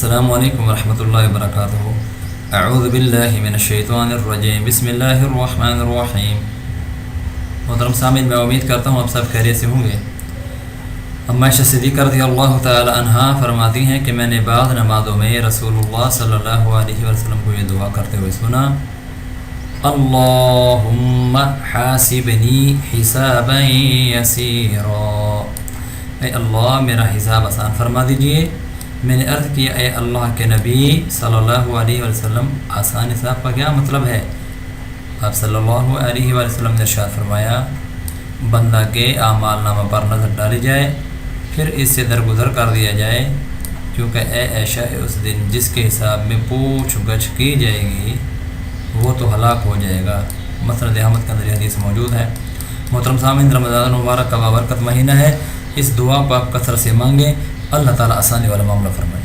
السلام علیکم ورحمۃ اللہ وبرکاتہ۔ اعوذ باللہ من الشیطان الرجیم، بسم اللہ الرحمن الرحیم۔ محترم سامعین، میں امید کرتا ہوں آپ سب خیریت سے ہوں گے۔ اما عائشہ صدیقہ رضی اللہ تعالی عنہا فرماتی ہیں کہ میں نے بعض نمازوں میں رسول اللہ صلی اللہ علیہ وسلم کو یہ دعا کرتے ہوئے سنا: اللہم حاسبنی حسابا یسیرا، اے اللہ میرا حساب آسان فرما دیجئے۔ میں نے عرض کیا اے اللہ کے نبی صلی اللہ علیہ وسلم، آسان حساب کا کیا مطلب ہے؟ آپ صلی اللہ علیہ وسلم نے ارشاد فرمایا، بندہ کے اعمال نامہ پر نظر ڈالی جائے، پھر اس سے درگزر کر دیا جائے، کیونکہ اے عائشہ اس دن جس کے حساب میں پوچھ گچھ کی جائے گی وہ تو ہلاک ہو جائے گا۔ مسند احمد کے اندر یہ حدیث موجود ہے۔ محترم سامعین، رمضان المبارک کا بابرکت مہینہ ہے، اس دعا کو آپ کثرت سے مانگیں، اللہ تعالیٰ آسانی والا معاملہ فرمائے۔